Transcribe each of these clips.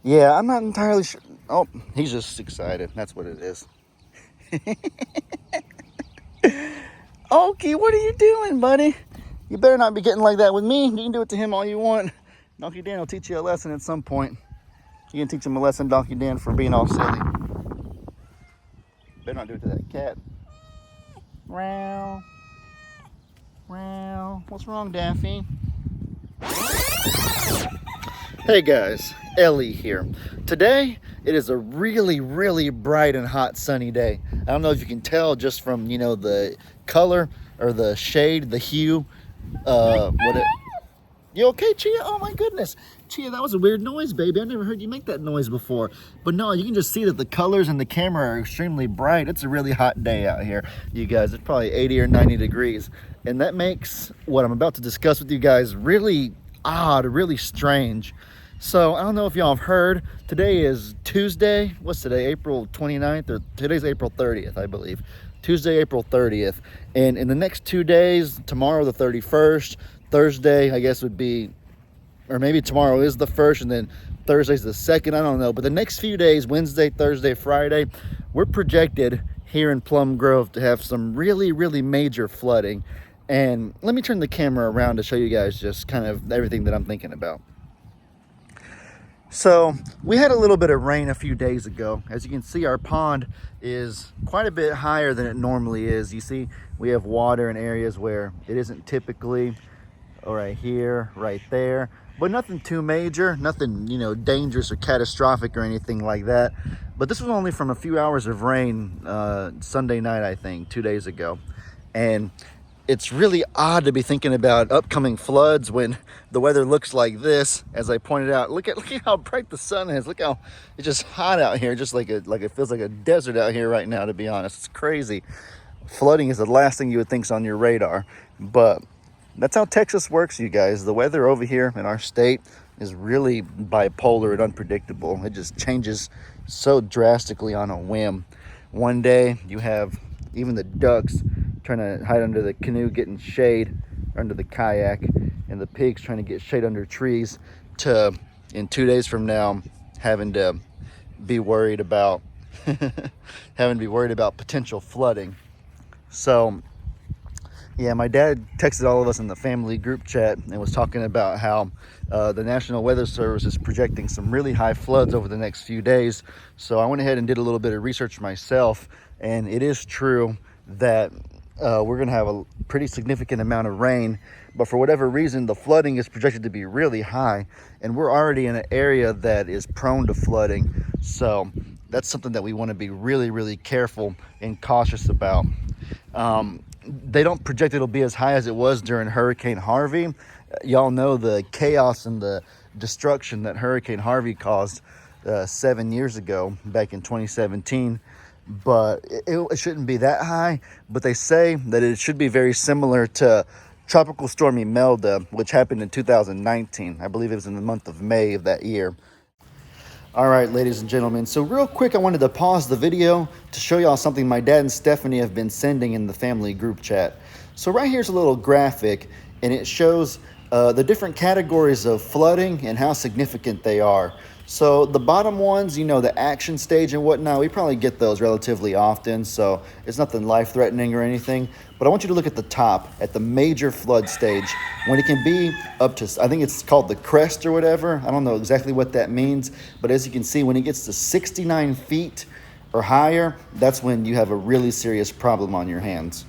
Yeah, I'm not entirely sure. Oh, he's just excited. That's what it is. Okie, what are you doing, buddy? You better not be getting like that with me. You can do it to him all you want. Donkey Dan will teach you a lesson at some point. You can teach him a lesson, Donkey Dan, for being all silly. Better not do it to that cat. Meow. Meow. What's wrong, Daffy? Hey guys, Ellie here. Today, it is a really, really bright and hot sunny day. I don't know if you can tell just from, the color or the shade, the hue. You okay, Chia? Oh my goodness. Chia, that was a weird noise, baby. I never heard you make that noise before. But no, you can just see that the colors in the camera are extremely bright. It's a really hot day out here, you guys. It's probably 80 or 90 degrees. And that makes what I'm about to discuss with you guys really odd, really strange. So I don't know if y'all have heard, today is Tuesday. What's today, April 29th? Or today's April 30th, I believe. Tuesday, April 30th. And in the next 2 days, tomorrow the 31st, Thursday, I guess would be, or maybe tomorrow is the 1st, and then Thursday's the 2nd, I don't know. But the next few days, Wednesday, Thursday, Friday, we're projected here in Plum Grove to have some really, really major flooding. And let me turn the camera around to show you guys just kind of everything that I'm thinking about. So we had a little bit of rain a few days ago. As you can see, our pond is quite a bit higher than it normally is. You see, we have water in areas where it isn't typically, right here, right there, but nothing too major, nothing, dangerous or catastrophic or anything like that. But this was only from a few hours of rain Sunday night, I think, 2 days ago. And it's really odd to be thinking about upcoming floods when the weather looks like this. As I pointed out, look at how bright the sun is. Look how it's just hot out here, just like it feels like a desert out here right now, to be honest. It's crazy. Flooding is the last thing you would think's on your radar, but that's how Texas works, you guys. The weather over here in our state is really bipolar and unpredictable. It just changes so drastically on a whim. One day you have even the ducks trying to hide under the canoe getting shade, under the kayak, and the pigs trying to get shade under trees, to in 2 days from now having to be worried about potential flooding. So yeah, my dad texted all of us in the family group chat and was talking about how the National Weather Service is projecting some really high floods over the next few days. So I went ahead and did a little bit of research myself, and it is true that we're going to have a pretty significant amount of rain, but for whatever reason, the flooding is projected to be really high, and we're already in an area that is prone to flooding. So that's something that we want to be really, really careful and cautious about. They don't project it'll be as high as it was during Hurricane Harvey. Y'all know the chaos and the destruction that Hurricane Harvey caused 7 years ago, back in 2017. But it shouldn't be that high. But they say that it should be very similar to Tropical Storm Imelda, which happened in 2019. I believe it was in the month of May of that year. All right, ladies and gentlemen, so real quick, I wanted to pause the video to show y'all something my dad and Stephanie have been sending in the family group chat. So right here's a little graphic, and it shows the different categories of flooding and how significant they are. So the bottom ones, the action stage and whatnot, we probably get those relatively often, so it's nothing life-threatening or anything. But I want you to look at the top, at the major flood stage, when it can be up to, I think it's called the crest or whatever. I don't know exactly what that means, but as you can see, when it gets to 69 feet or higher, that's when you have a really serious problem on your hands.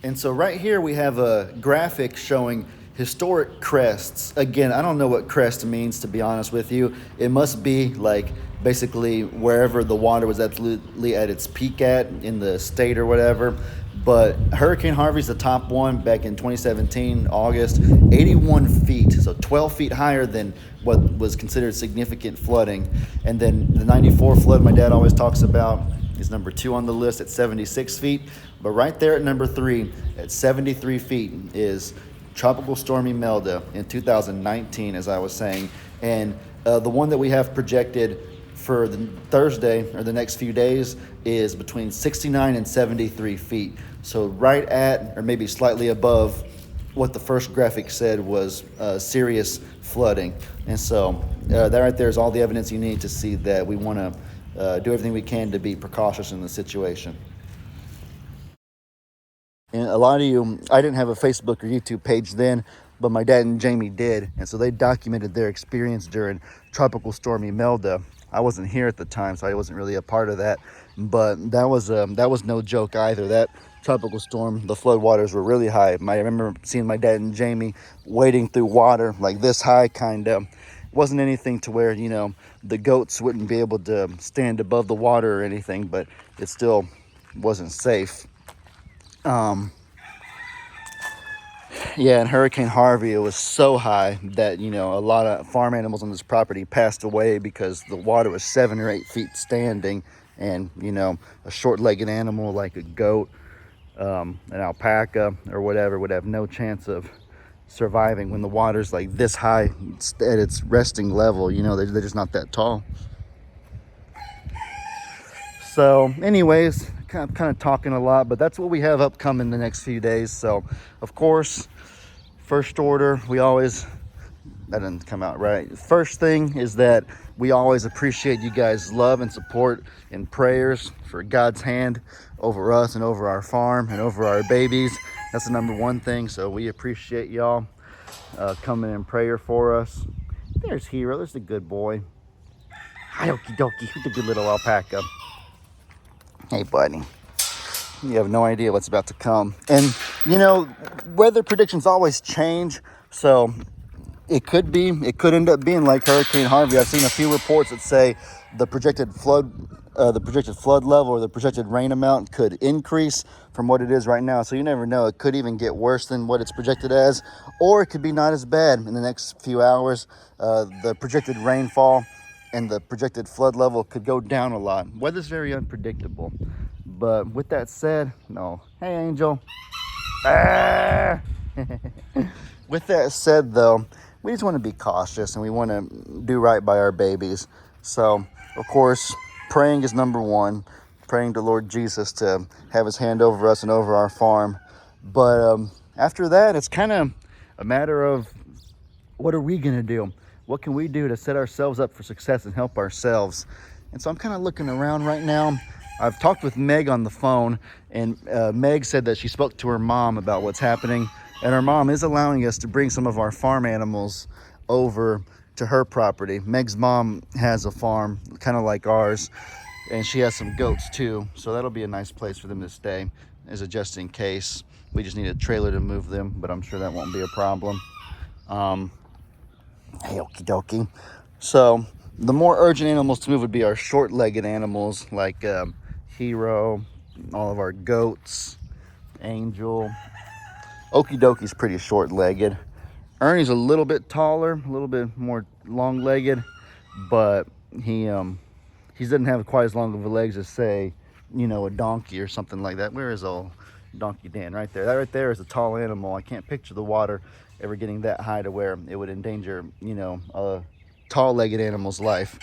And so right here we have a graphic showing historic crests. Again, I don't know what crest means, to be honest with you. It must be like basically wherever the water was absolutely at its peak at in the state or whatever. But Hurricane Harvey's the top one back in 2017, August, 81 feet, so 12 feet higher than what was considered significant flooding. And then the 94 flood my dad always talks about is number 2 on the list at 76 feet. But right there at number 3 at 73 feet is Tropical Storm Imelda in 2019, as I was saying. And the one that we have projected for the Thursday or the next few days is between 69 and 73 feet. So right at, or maybe slightly above, what the first graphic said was serious flooding. And so that right there is all the evidence you need to see that we want to do everything we can to be precautious in the situation. And a lot of you, I didn't have a Facebook or YouTube page then, but my dad and Jamie did. And so they documented their experience during Tropical Storm Imelda. I wasn't here at the time, so I wasn't really a part of that. But that was no joke either. That tropical storm, the flood waters were really high. I remember seeing my dad and Jamie wading through water like this high, kind of. It wasn't anything to where, the goats wouldn't be able to stand above the water or anything, but it still wasn't safe. Yeah, and Hurricane Harvey, it was so high that, a lot of farm animals on this property passed away because the water was 7 or 8 feet standing. And, a short-legged animal like a goat, an alpaca or whatever would have no chance of surviving when the water's like this high at its resting level. They're just not that tall. So anyways, kind of talking a lot, but that's what we have upcoming the next few days. So of course, first order, that didn't come out right. First thing is that we always appreciate you guys' love and support and prayers for God's hand over us and over our farm and over our babies. That's the number one thing. So we appreciate y'all coming in prayer for us. There's Hero. There's the good boy. Hi, okie dokie. Who's the good little alpaca? Hey, buddy. You have no idea what's about to come. And, weather predictions always change. So it could end up being like Hurricane Harvey. I've seen a few reports that say the projected flood level or the projected rain amount could increase from what it is right now. So you never know. It could even get worse than what it's projected as, or it could be not as bad in the next few hours. The projected rainfall and the projected flood level could go down a lot. Weather's very unpredictable. But with that said, no. Hey, Angel. Ah! With that said, though, we just want to be cautious and we want to do right by our babies. So, of course, praying is number one. Praying to Lord Jesus to have his hand over us and over our farm. But after that, it's kind of a matter of what are we going to do? What can we do to set ourselves up for success and help ourselves? And so I'm kind of looking around right now. I've talked with Meg on the phone, and Meg said that she spoke to her mom about what's happening. And her mom is allowing us to bring some of our farm animals over to her property. Meg's mom has a farm, kind of like ours, and she has some goats too. So that'll be a nice place for them to stay, as a just in case. We just need a trailer to move them, but I'm sure that won't be a problem. Hey, okie dokie. So the more urgent animals to move would be our short-legged animals like Hero, all of our goats, Angel. Okie dokie's pretty short-legged. Ernie's a little bit taller, a little bit more long-legged, but he doesn't have quite as long of legs as, say, a donkey or something like that. Where is old Donkey Dan? Right there. That right there is a tall animal. I can't picture the water ever getting that high to where it would endanger, a tall-legged animal's life.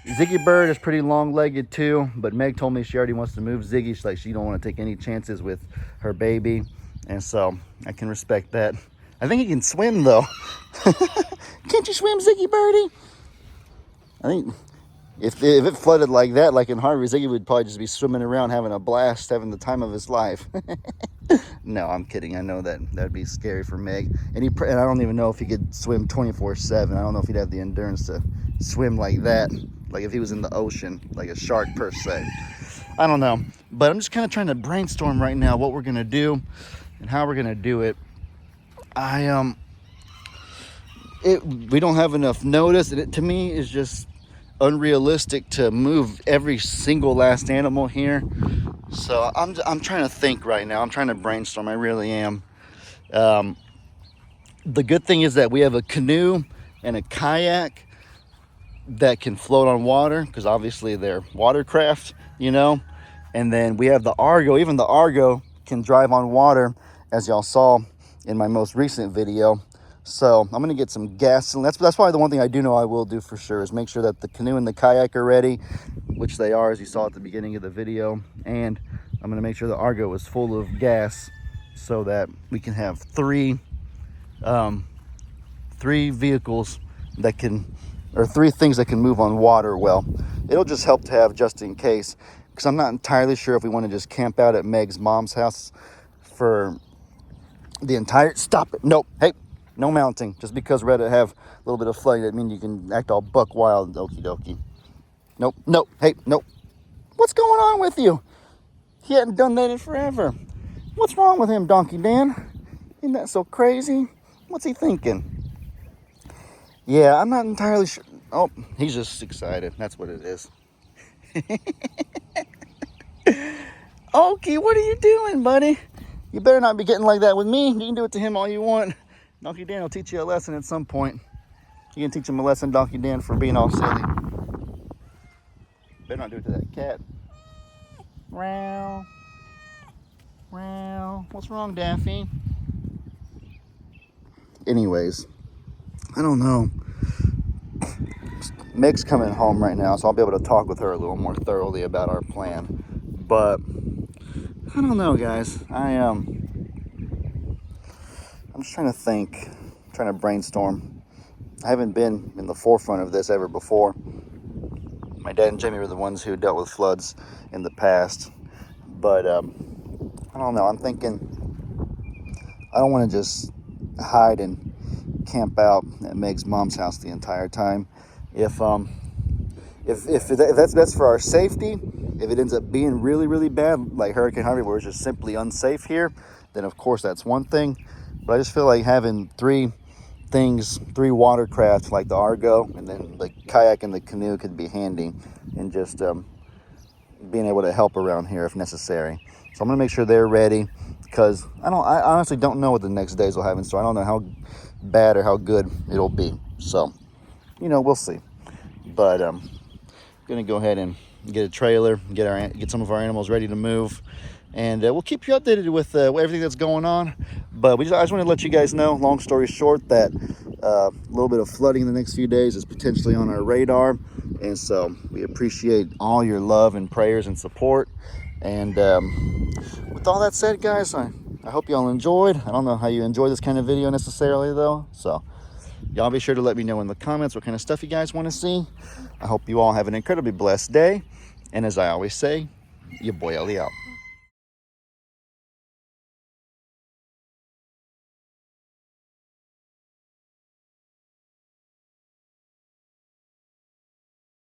Ziggy Bird is pretty long-legged too, but Meg told me she already wants to move Ziggy. She's like, she don't want to take any chances with her baby, and so I can respect that. I think he can swim though. Can't you swim, Ziggy Birdie? I think if it flooded like that, like in Harvey, Ziggy would probably just be swimming around having a blast, having the time of his life. No, I'm kidding. I know that'd be scary for Meg. And I don't even know if he could swim 24/7. I don't know if he'd have the endurance to swim like that, like if he was in the ocean, like a shark per se. I don't know. But I'm just kind of trying to brainstorm right now what we're going to do and how we're going to do it. We don't have enough notice, and it to me is just unrealistic to move every single last animal here. So I'm trying to think right now. I'm trying to brainstorm. I really am. The good thing is that we have a canoe and a kayak that can float on water, because obviously they're watercraft, and then we have the Argo. Even the Argo can drive on water, as y'all saw in my most recent video. So I'm going to get some gasoline. That's probably the one thing I do know I will do for sure, is make sure that the canoe and the kayak are ready, which they are, as you saw at the beginning of the video. And I'm going to make sure the Argo is full of gas so that we can have three three vehicles that can, or three things that can move on water. Well, it'll just help to have just in case, because I'm not entirely sure if we want to just camp out at Meg's mom's house for the entire, stop it, nope, hey, no mounting. Just because we're to have a little bit of flooding, that means you can act all buck wild. Okie dokie. Nope, nope, hey, nope. What's going on with you? He hadn't done that in forever. What's wrong with him, Donkey Dan? Isn't that so crazy? What's he thinking? Yeah, I'm not entirely sure. Oh, he's just excited. That's what it is. Okie, what are you doing, buddy? You better not be getting like that with me. You can do it to him all you want. Donkey Dan will teach you a lesson at some point. You can teach him a lesson, Donkey Dan, for being all silly. Better not do it to that cat. Meow. Meow. What's wrong, Daffy? Anyways, I don't know. Meg's coming home right now, so I'll be able to talk with her a little more thoroughly about our plan. But I don't know, guys. I'm just trying to think, trying to brainstorm. I haven't been in the forefront of this ever before. My dad and Jamie were the ones who dealt with floods in the past. But I don't know. I'm thinking I don't want to just hide and camp out at Meg's mom's house the entire time. If that's for our safety, if it ends up being really, really bad, like Hurricane Harvey, where it's just simply unsafe here, then of course that's one thing. But I just feel like having three watercraft like the Argo, and then the kayak and the canoe could be handy, and just being able to help around here if necessary. So I'm gonna make sure they're ready, because I honestly don't know what the next days will have in store. I don't know how bad or how good it'll be. So, we'll see. But gonna go ahead and get a trailer, get some of our animals ready to move, and we'll keep you updated with everything that's going on. But I just wanted to let you guys know, long story short, that a little bit of flooding in the next few days is potentially on our radar, and so we appreciate all your love and prayers and support. And with all that said, guys, I hope y'all enjoyed. I don't know how you enjoy this kind of video necessarily, though, so y'all be sure to let me know in the comments what kind of stuff you guys want to see. I hope you all have an incredibly blessed day, and as I always say, your boy Ellie out.